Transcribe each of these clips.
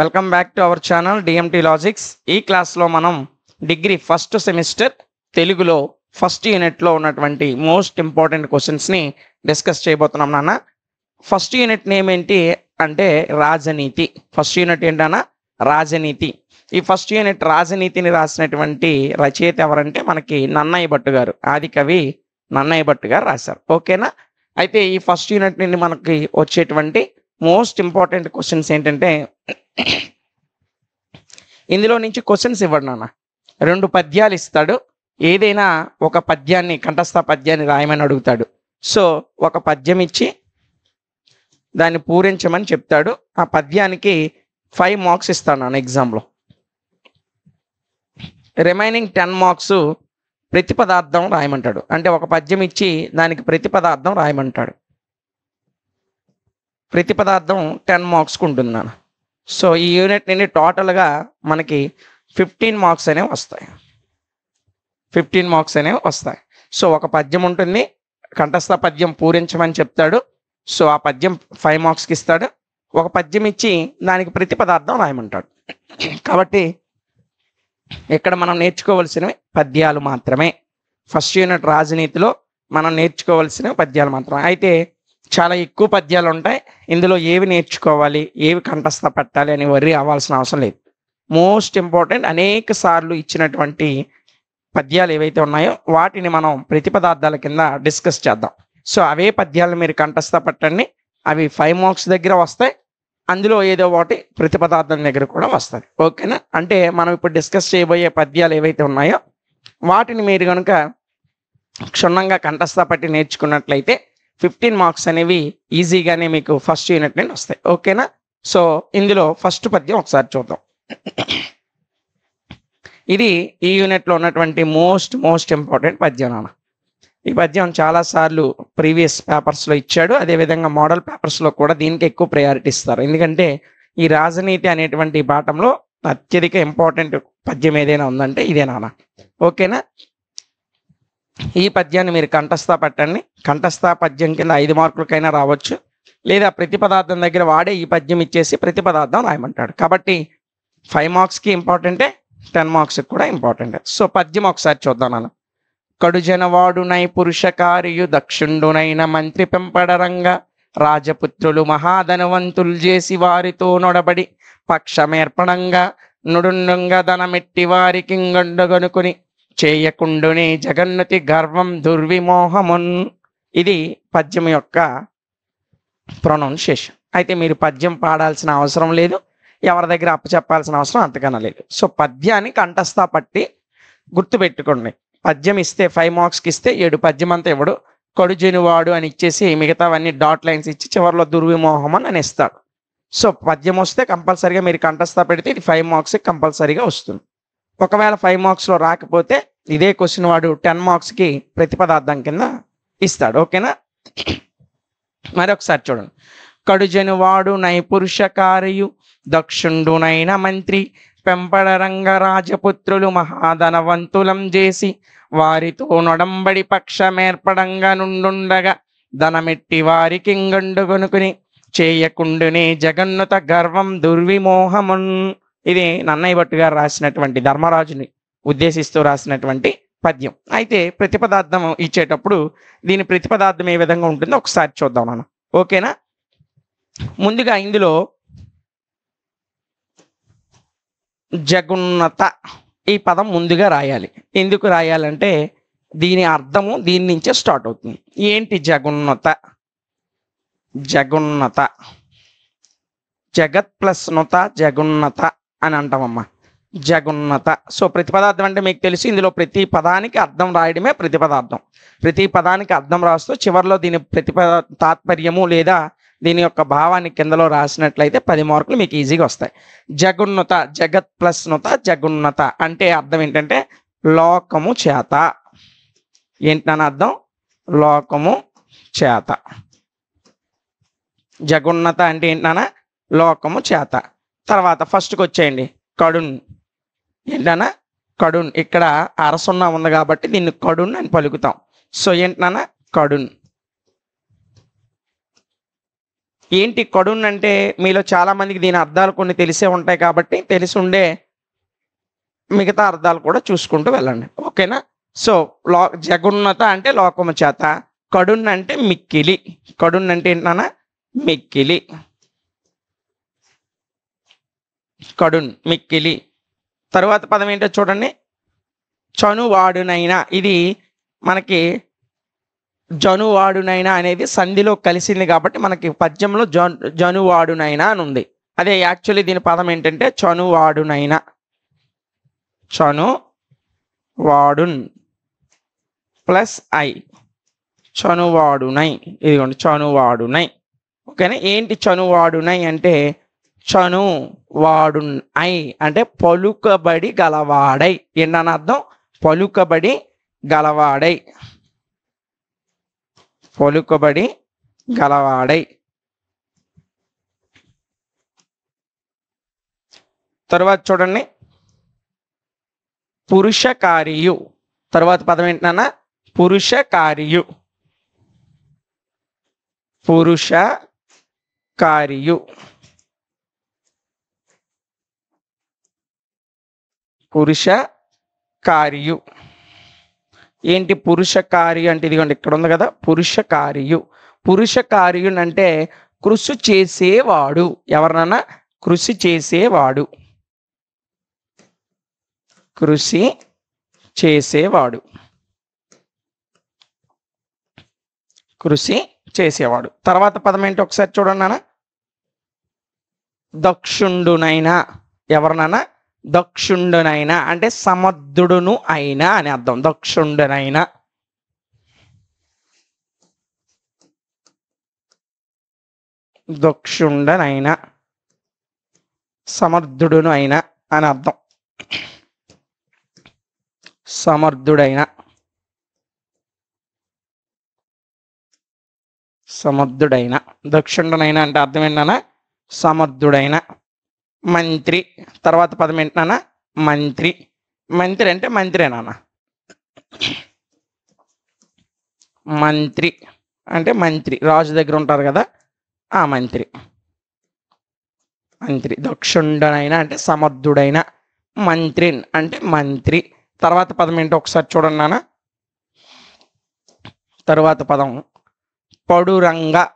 Welcome back to our channel DMT logics. ఈ క్లాస్లో మనం డిగ్రీ ఫస్ట్ సెమిస్టర్ తెలుగులో ఫస్ట్ యూనిట్లో ఉన్నటువంటి మోస్ట్ ఇంపార్టెంట్ క్వశ్చన్స్ని డిస్కస్ చేయబోతున్నాం నాన్న. ఫస్ట్ యూనిట్ నేమ్ ఏంటి అంటే రాజనీతి. ఫస్ట్ యూనిట్ ఏంటన్నా రాజనీతి. ఈ ఫస్ట్ యూనిట్ రాజనీతిని రాసినటువంటి రచయిత ఎవరంటే మనకి నన్నయ్య భట్టు గారు, ఆది కవి నన్నయ్య భట్టు గారు రాశారు. ఓకేనా? అయితే ఈ ఫస్ట్ యూనిట్ నుండి మనకి వచ్చేటువంటి మోస్ట్ ఇంపార్టెంట్ క్వశ్చన్స్ ఏంటంటే, ఇందులో నుంచి క్వశ్చన్స్ ఇవ్వడు నాన్న. 2 పద్యాలు ఇస్తాడు. ఏదైనా ఒక పద్యాన్ని, కంఠస్థ పద్యాన్ని రాయమని అడుగుతాడు. సో ఒక పద్యం ఇచ్చి దాన్ని పూరించమని చెప్తాడు. ఆ పద్యానికి 5 మార్క్స్ ఇస్తాడు నాన్న ఎగ్జామ్లో. రిమైనింగ్ 10 మార్క్స్ ప్రతిపదార్థం రాయమంటాడు. అంటే ఒక పద్యం ఇచ్చి దానికి ప్రతిపదార్థం రాయమంటాడు. ప్రతిపదార్థం 10 మార్క్స్కి ఉంటుంది నాన్న. సో ఈ యూనిట్ నుండి టోటల్గా మనకి 15 మార్క్స్ అనేవి వస్తాయి. 15 మార్క్స్ అనేవి వస్తాయి. సో ఒక పద్యం ఉంటుంది, కంఠస్థ పద్యం పూరించమని చెప్తాడు. సో ఆ పద్యం 5 మార్క్స్కి ఇస్తాడు. ఒక పద్యం ఇచ్చి దానికి ప్రతిపదార్థం రాయమంటాడు. కాబట్టి ఇక్కడ మనం నేర్చుకోవాల్సినవి పద్యాలు మాత్రమే. ఫస్ట్ యూనిట్ రాజనీతిలో మనం నేర్చుకోవాల్సినవి పద్యాలు మాత్రమే. అయితే చాలా ఎక్కువ పద్యాలు ఉంటాయి. ఇందులో ఏవి నేర్చుకోవాలి, ఏవి కంఠస్థ పట్టాలి అని వర్రీ అవ్వాల్సిన అవసరం లేదు. మోస్ట్ ఇంపార్టెంట్ అనేక సార్లు ఇచ్చినటువంటి పద్యాలు ఏవైతే ఉన్నాయో వాటిని మనం ప్రతిపదార్థాల కింద డిస్కస్ చేద్దాం. సో అవే పద్యాలను మీరు కంఠస్థ పట్టండి. అవి 5 మార్క్స్ దగ్గర వస్తాయి. అందులో ఏదో ఒకటి ప్రతిపదార్థం దగ్గర కూడా వస్తుంది. ఓకేనా? అంటే మనం ఇప్పుడు డిస్కస్ చేయబోయే పద్యాలు ఏవైతే ఉన్నాయో వాటిని మీరు కనుక క్షుణ్ణంగా కంఠస్థ పట్టి నేర్చుకున్నట్లయితే 15 మార్క్స్ అనేవి ఈజీగానే మీకు ఫస్ట్ యూనిట్ నుండి వస్తాయి. ఓకేనా? సో ఇందులో ఫస్ట్ పద్యం ఒకసారి చూద్దాం. ఇది ఈ యూనిట్లో ఉన్నటువంటి మోస్ట్ ఇంపార్టెంట్ పద్యం నాన్న. ఈ పద్యం చాలాసార్లు ప్రీవియస్ పేపర్స్లో ఇచ్చాడు. అదేవిధంగా మోడల్ పేపర్స్లో కూడా దీనికి ఎక్కువ ప్రయారిటీ ఇస్తారు. ఎందుకంటే ఈ రాజనీతి అనేటువంటి పాఠంలో అత్యధిక ఇంపార్టెంట్ పద్యం ఏదైనా ఉందంటే ఇదే నాన్న. ఓకేనా? ఈ పద్యాన్ని మీరు కంఠస్థ పట్టండి. కంఠస్థ పద్యం కింద 5 మార్కులకైనా రావచ్చు, లేదా ప్రతిపదార్థం దగ్గర వాడే ఈ పద్యం ఇచ్చేసి ప్రతిపదార్థం రాయమంటాడు. కాబట్టి 5 మార్క్స్కి ఇంపార్టెంటే, 10 మార్క్స్కి కూడా ఇంపార్టెంటే. సో పద్యం ఒకసారి చూద్దాం నాన్న. కడుజనవాడునై పురుషకారియు దక్షుండునైన మంత్రి పెంపడరంగా రాజపుత్రులు మహాధనవంతులు చేసి వారితో నొడబడి పక్షమేర్పణంగా నుడుండంగా ధనమెట్టి వారికి గండుగనుకుని చేయకుండునే జగన్నుతి గర్వం దుర్విమోహమున్. ఇది పద్యం యొక్క ప్రొనౌన్సియేషన్. అయితే మీరు పద్యం పాడాల్సిన అవసరం లేదు, ఎవరి దగ్గర అప్పచెప్పాల్సిన అవసరం అంతకన్నా లేదు. సో పద్యాన్ని కంఠస్థ పట్టి గుర్తుపెట్టుకోండి. పద్యం ఇస్తే 5 మార్క్స్కి ఇస్తే 7 పద్యం అంతా ఇవ్వడు. కడుజనువాడు అని ఇచ్చేసి మిగతావన్నీ డాట్ లైన్స్ ఇచ్చి చివరిలో దుర్విమోహమన్ అని ఇస్తాడు. సో పద్యం వస్తే కంపల్సరీగా మీరు కంఠస్థ పెడితే ఇది 5 మార్క్స్కి కంపల్సరీగా వస్తుంది. ఒకవేళ 5 మార్క్స్లో రాకపోతే ఇదే క్వశ్చన్ వాడు 10 మార్క్స్కి ప్రతిపదార్థం కింద ఇస్తాడు. ఓకేనా? మరొకసారి చూడండి. కడుజనువాడు నై పురుషకారియు దక్షుండునైన మంత్రి పెంపడరంగ రాజపుత్రులు మహాధనవంతులం చేసి వారితో నొడంబడి పక్షమేర్పడంగా నుండుండగా ధనమెట్టి వారికి గండుగొనుకుని చేయకుండునే జగన్నుత గర్వం దుర్విమోహమున్. ఇది నన్నయ్య భట్టు గారు రాసినటువంటి, ధర్మరాజుని ఉద్దేశిస్తూ రాసినటువంటి పద్యం. అయితే ప్రతిపదార్థం ఇచ్చేటప్పుడు దీని ప్రతిపదార్థం ఏ విధంగా ఉంటుందో ఒకసారి చూద్దాం మనం. ఓకేనా? ముందుగా ఇందులో జగున్నత ఈ పదం ముందుగా రాయాలి. ఎందుకు రాయాలంటే దీని అర్థము దీని నుంచే స్టార్ట్ అవుతుంది. ఏంటి జగున్నత? జగున్నత, జగత్ ప్లస్ నుత, జగున్నత అని అంటామమ్మా. జగున్నత. సో ప్రతిపదార్థం అంటే మీకు తెలిసి ఇందులో ప్రతి పదానికి అర్థం రాయడమే ప్రతిపదార్థం. ప్రతి పదానికి అర్థం రాస్తూ చివరిలో దీని తాత్పర్యము లేదా దీని యొక్క భావాన్ని కిందలో రాసినట్లయితే 10 మార్కులు మీకు ఈజీగా వస్తాయి. జగున్నత, జగత్ ప్లస్ నుత, జగున్నత అంటే అర్థం ఏంటంటే లోకము చేత. ఏంటని అర్థం? లోకము చేత. జగున్నత అంటే ఏంటన్నా? లోకము చేత. తర్వాత ఫస్ట్కి వచ్చేయండి. కడున్. ఏంటన్నా? కడున్. ఇక్కడ అరసున్నా ఉంది కాబట్టి దీన్ని కడున్ అని పలుకుతాం. సో ఏంటన్నా? కడున్. ఏంటి కడున్ అంటే మీలో చాలా మందికి దీని అర్థాలు కొన్ని తెలిసే ఉంటాయి కాబట్టి తెలిసి ఉండే మిగతా అర్థాలు కూడా చూసుకుంటూ వెళ్ళండి. ఓకేనా? సో జగున్నత అంటే లోకము చేత, కడున్ అంటే మిక్కిలి. కడున్ అంటే ఏంటన్నా? మిక్కిలి. కడున్ మిక్కిలి. తరువాత పదం ఏంటో చూడండి, చనువాడునైనా. ఇది మనకి జనువాడునైనా అనేది సంధిలో కలిసింది కాబట్టి మనకి పద్యంలో జనువాడునైనా అని ఉంది. అదే యాక్చువల్లీ దీని పదం ఏంటంటే చనువాడునైనా. చనువాడున్ ప్లస్ ఐ, చనువాడునై. ఇదిగోండి చనువాడునై. ఓకేనా? ఏంటి చనువాడునై అంటే చనువాడున్ ఐ అంటే పలుకబడి గలవాడై. ఏంటని అర్థం? పలుకబడి గలవాడై. పలుకబడి గలవాడై. తరువాత చూడండి, పురుషకారియు. తరువాత పదం ఏంటన్నా? పురుషకారియు. పురుషకారియు. పురుషకారియు ఏంటి? పురుషకార్యు అంటే ఇదిగోండి ఇక్కడ ఉంది కదా, పురుషకార్యు. పురుషకార్యు అంటే కృషి చేసేవాడు. ఎవరినన్నా? కృషి చేసేవాడు. కృషి చేసేవాడు. కృషి చేసేవాడు. తర్వాత పదం ఏంటి ఒకసారి చూడండి నాన్న. దక్షుండునైనా. ఎవరినన్నా? దక్షుండునైనా అంటే సమర్థుడును అయినా అని అర్థం. దక్షుండునైనా. దక్షుండనైనా సమర్థుడును అయినా అని అర్థం. సమర్థుడైన. సమర్థుడైన. దక్షుండనైనా అంటే అర్థం ఏంటన్నా? సమర్థుడైన. మంత్రి. తర్వాత పదం ఏంటన్నా? మంత్రి. మంత్రి అంటే మంత్రేనా? మంత్రి అంటే మంత్రి, రాజు దగ్గర ఉంటారు కదా ఆ మంత్రి. మంత్రి. దక్షుండనైనా అంటే సమర్థుడైన. మంత్రి అంటే మంత్రి. తర్వాత పదం ఏంటో ఒకసారి చూడండి నాన్న. తర్వాత పదం పడురంగ.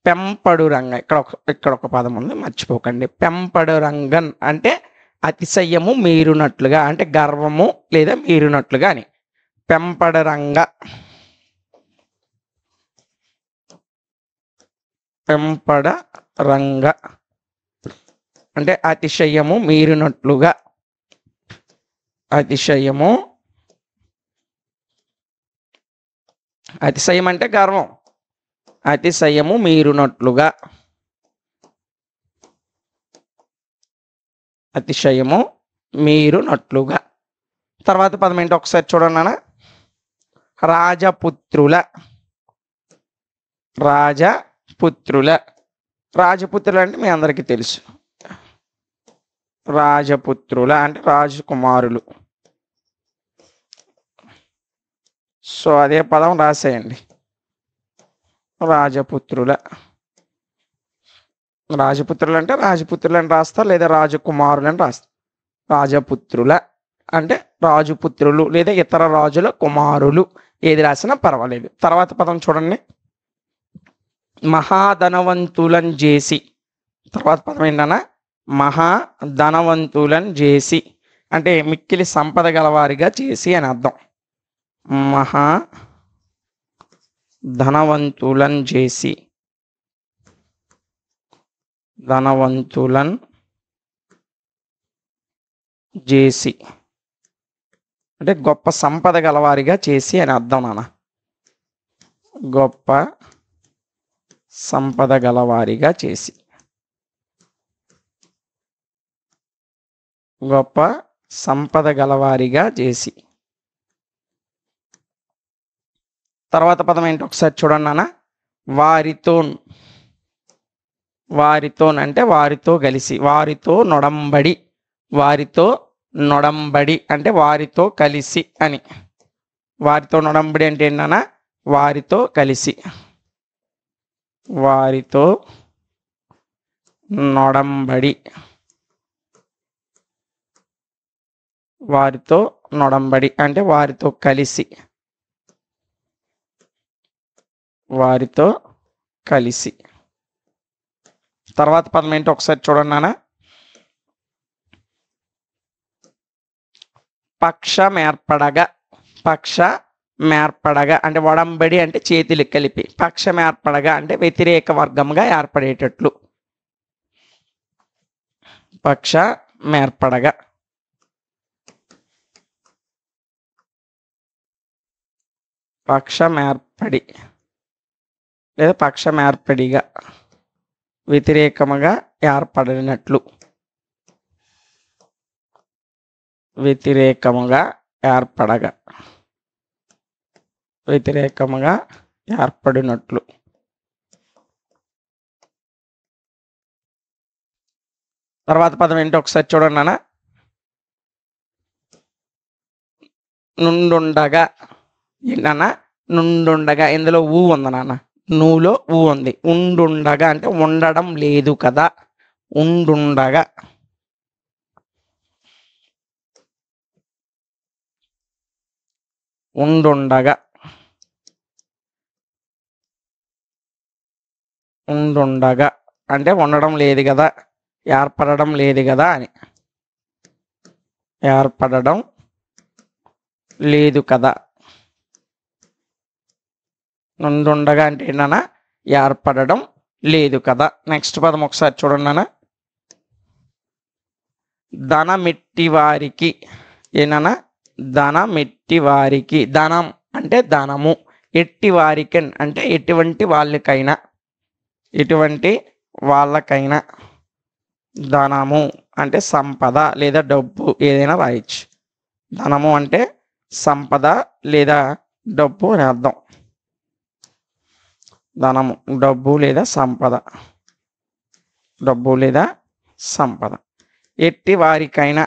పెంపడురంగ. ఇక్కడ ఒక పదం ఉంది, మర్చిపోకండి. పెంపడురంగన్ అంటే అతిశయము మీరునట్లుగా, అంటే గర్వము లేదా మీరునట్లుగా అని. పెంపడరంగ. పెంపడరంగ అంటే అతిశయము మీరునట్లుగా. అతిశయము. అతిశయం అంటే గర్వం. అతిశయము మీరునట్లుగా. అతిశయము మీరునట్లుగా. తర్వాత పదం ఏంటో ఒకసారి చూడండి నాన్న. రాజపుత్రుల. రాజపుత్రుల. రాజపుత్రులు అంటే మీ అందరికీ తెలుసు. రాజపుత్రుల అంటే రాజకుమారులు. సో అదే పదం రాసేయండి. రాజపుత్రుల. రాజపుత్రులు అంటే రాజపుత్రులని రాస్తారు, లేదా రాజకుమారులని రాస్తారు. రాజపుత్రుల అంటే రాజపుత్రులు లేదా ఇతర రాజుల కుమారులు, ఏది రాసినా పర్వాలేదు. తర్వాత పదం చూడండి. మహాధనవంతులను చేసి. తర్వాత పదం ఏంటన్నా? మహాధనవంతులను చేసి అంటే మిక్కిలి సంపద గలవారిగా చేసి అని అర్థం. మహాధనవంతులను చేసి. ధనవంతులను చేసి అంటే గొప్ప సంపద గలవారిగా చేసి అని అర్థం నాన్న. గొప్ప సంపద గలవారిగా చేసి. గొప్ప సంపద గలవారిగా చేసి. తర్వాత పదం ఏంటి ఒకసారి చూడండి నాన్న. వారితో. వారితో అంటే వారితో కలిసి, వారితో నొడంబడి. వారితో నొడంబడి అంటే వారితో కలిసి అని. వారితో నొడంబడి అంటే ఏంటన్నా? వారితో కలిసి. వారితో నొడంబడి, వారితో నొడంబడి అంటే వారితో కలిసి, వారితో కలిసి. తర్వాత పదం ఏంటో ఒకసారి చూడండి నాన్న. పక్షమేర్పడగా, పక్షమేర్పడగా అంటే ఒడంబడి అంటే చేతులు కలిపి, పక్షమేర్పడగా అంటే వ్యతిరేక వర్గంగా ఏర్పడేటట్లు. పక్షమేర్పడగా, పక్షమేర్పడి లేదా పక్షమేర్పడిగా, వ్యతిరేకముగా ఏర్పడినట్లు, వ్యతిరేకముగా ఏర్పడగా, వ్యతిరేకముగా ఏర్పడినట్లు. తర్వాత పదం ఏంటో ఒకసారి చూడండి నాన్న. నుండుండగా ఏంటన్నా, నుండుండగా ఇందులో ఊ ఉంది నాన్న, నూలో ఊ ఉంది. ఉండుండగా అంటే ఉండడం లేదు కదా, ఉండుండగా. ఉండుండగా, ఉండుండగా అంటే ఉండడం లేదు కదా, ఏర్పడడం లేదు కదా అని. ఏర్పడడం లేదు కదా. నుండుండగా అంటే ఏంటన్నా, ఏర్పడడం లేదు కదా. నెక్స్ట్ పదం ఒకసారి చూడండి నాన్న. ధనమెట్టి వారికి ఏనన్నా, ధనమెట్టి వారికి, ధనం అంటే ధనము, ఎట్టి వారికి అంటే ఎటువంటి వాళ్ళకైనా, ఎటువంటి వాళ్ళకైనా. ధనము అంటే సంపద లేదా డబ్బు ఏదైనా రాయొచ్చు. ధనము అంటే సంపద లేదా డబ్బు అని అర్థం. ధనము డబ్బు లేదా సంపద, డబ్బు లేదా సంపద. ఎట్టి వారికైనా,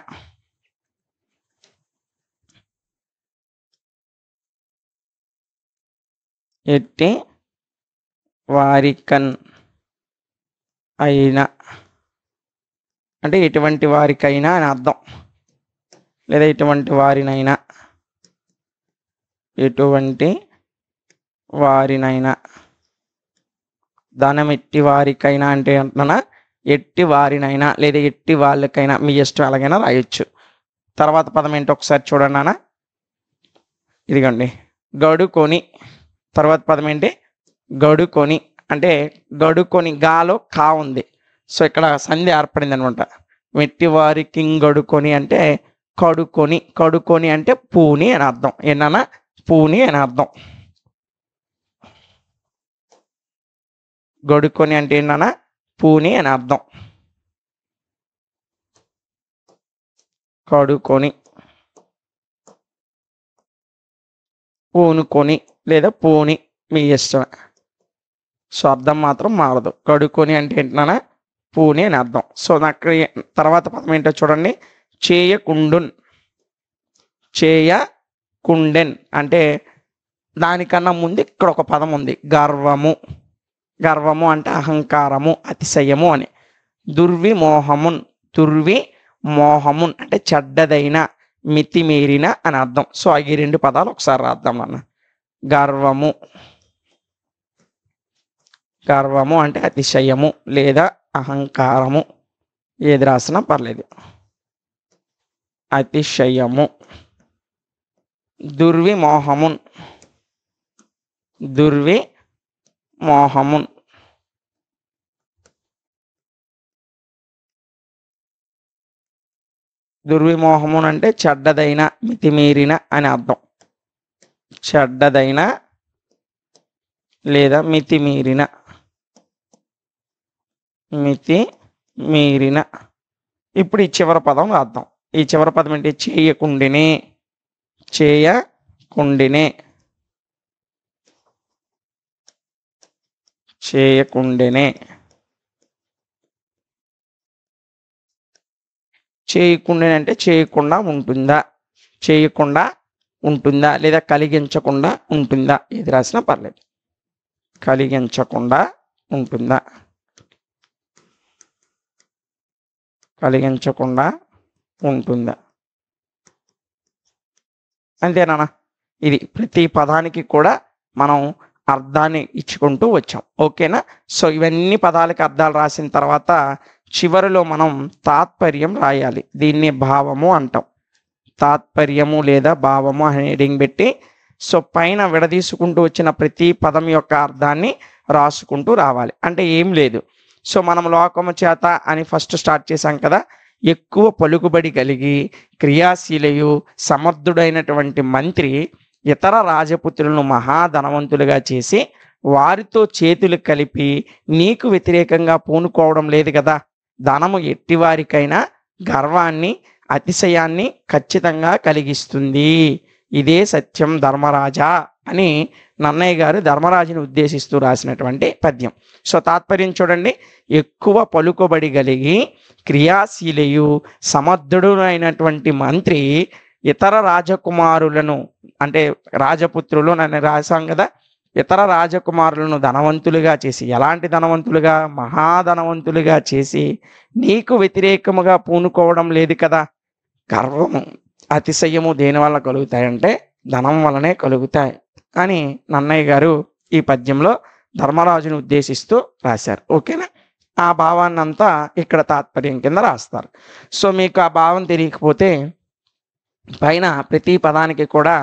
ఎట్టి వారికన్ అయినా అంటే ఎటువంటి వారికైనా అని అర్థం, లేదా ఎటువంటి వారినైనా, ఎటువంటి వారినైనా. ధనం ఎట్టి వారికైనా అంటే అంటున్నా ఎట్టి వారినైనా లేదా ఎట్టి వాళ్ళకైనా, మీ ఇష్టం ఎలాగైనా రాయొచ్చు. తర్వాత పదం ఏంటో ఒకసారి చూడండి నాన్న. ఇదిగోండి గడుకొని. తర్వాత పదం ఏంటి, గడుకొని అంటే గడుకొని, గాలో కా ఉంది. సో ఇక్కడ సంధి ఏర్పడింది అనమాట. మెట్టి వారికి గడుకొని అంటే కడుకొని, కడుకొని అంటే పూని అని అర్థం. ఏంటన్నా, పూని అని అర్థం. గడుకొని అంటే ఏంటన్నా, పూని అని అర్థం. కడుకొని, పూనుకొని లేదా పూని మీ ఇష్టం. సో అర్థం మాత్రం మారదు. కడుకొని అంటే ఏంటన్నా, పూని అని అర్థం. సో నాకు తర్వాత పదం ఏంటో చూడండి. చేయకుండున్, చేయకుండెన్ అంటే దానికన్నా ముందు ఇక్కడ ఒక పదం ఉంది, గర్వము. గర్వము అంటే అహంకారము, అతిశయము అని. దుర్విమోహమున్, దుర్విమోహమున్ అంటే చెడ్డదైన, మితిమీరిన అని అర్థం. సో ఈ రెండు పదాలు ఒకసారి రాద్దాం అన్న. గర్వము, గర్వము అంటే అతిశయము లేదా అహంకారము, ఏది రాసినా పర్లేదు. అతిశయము. దుర్విమోహమున్, దుర్విమోహమున్ దుర్విమోహమున్ అంటే చెడ్డదైన, మితిమీరిన అని అర్థం. చెడ్డదైన లేదా మితిమీరిన, మితిమీరిన. ఇప్పుడు ఈ చివరి పదం రాద్దాం. ఈ చివరి పదం ఏంటి, చేయకుండినే. చేయకుండినే, చేయకుండినే. చేయకుండా అంటే చేయకుండా ఉంటుందా, చేయకుండా ఉంటుందా లేదా కలిగించకుండా ఉంటుందా, ఏది రాసినా పర్లేదు. కలిగించకుండా ఉంటుందా, కలిగించకుండా ఉంటుందా. అంతేనా? ఇది ప్రతి పదానికి కూడా మనం అర్థాన్ని ఇచ్చుకుంటూ వచ్చాం. ఓకేనా? సో ఇవన్నీ పదాలకి అర్థాలు రాసిన తర్వాత చివరిలో మనం తాత్పర్యం రాయాలి. దీన్ని భావము అంటాం. తాత్పర్యము లేదా భావము అనే హెడింగ్ పెట్టి సో పైన విడదీసుకుంటూ వచ్చిన ప్రతి పదం యొక్క అర్థాన్ని రాసుకుంటూ రావాలి. అంటే ఏం లేదు, సో మనం లోకము చేత అని ఫస్ట్ స్టార్ట్ చేశాం కదా. ఎక్కువ పలుకుబడి కలిగి క్రియాశీలయు సమర్థుడైనటువంటి మంత్రి ఇతర రాజపుత్రులను మహాధనవంతులుగా చేసి వారితో చేతులు కలిపి నీకు వ్యతిరేకంగా పూనుకోవడం లేదు కదా. ధనము ఎట్టివారికైనా గర్వాన్ని అతిశయాన్ని ఖచ్చితంగా కలిగిస్తుంది. ఇదే సత్యం ధర్మరాజా అని నన్నయ్య గారు ధర్మరాజుని ఉద్దేశిస్తూ రాసినటువంటి పద్యం. సో తాత్పర్యం చూడండి. ఎక్కువ పలుకుబడి కలిగి క్రియాశీలయు సమర్థుడు అయినటువంటి మంత్రి ఇతర రాజకుమారులను, అంటే రాజపుత్రులు నన్ను రాశాం కదా, ఇతర రాజకుమారులను ధనవంతులుగా చేసి, ఎలాంటి ధనవంతులుగా, మహాధనవంతులుగా చేసి నీకు వ్యతిరేకముగా పూనుకోవడం లేదు కదా. గర్వము అతిశయము దేని వల్ల కలుగుతాయంటే ధనం వలనే కలుగుతాయి అని నన్నయ్య గారు ఈ పద్యంలో ధర్మరాజును ఉద్దేశిస్తూ రాశారు. ఓకేనా? ఆ భావాన్ని అంతా ఇక్కడ తాత్పర్యం కింద రాస్తారు. సో మీకు ఆ భావం తెలియకపోతే పైన ప్రతి పదానికి కూడా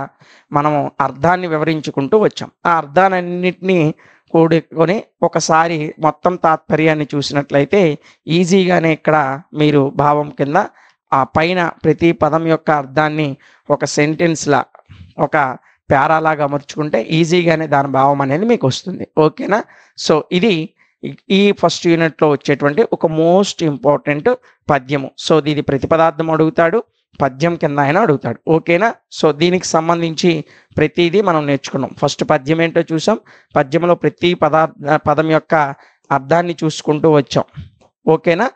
మనము అర్థాన్ని వివరించుకుంటూ వచ్చాం. ఆ అర్థాలన్నింటినీ కూడుకొని ఒకసారి మొత్తం తాత్పర్యాన్ని చూసినట్లయితే ఈజీగానే ఇక్కడ మీరు భావం కింద ఆ పైన ప్రతి పదం యొక్క అర్థాన్ని ఒక సెంటెన్స్లా, ఒక పేరాలాగా అమర్చుకుంటే ఈజీగానే దాని భావం అనేది మీకు వస్తుంది. ఓకేనా? సో ఇది ఈ ఫస్ట్ యూనిట్లో వచ్చేటువంటి ఒక మోస్ట్ ఇంపార్టెంట్ పద్యము. సో ఇది ప్రతిపదార్థం అడుగుతాడు, పద్యం కింద అయినా అడుగుతాడు. ఓకేనా? సో దీనికి సంబంధించి ప్రతిదీ మనం నేర్చుకున్నాం. ఫస్ట్ పద్యం ఏంటో చూసాం, పద్యంలో ప్రతి పదం యొక్క అర్థాన్ని చూసుకుంటూ వచ్చాం. ఓకేనా?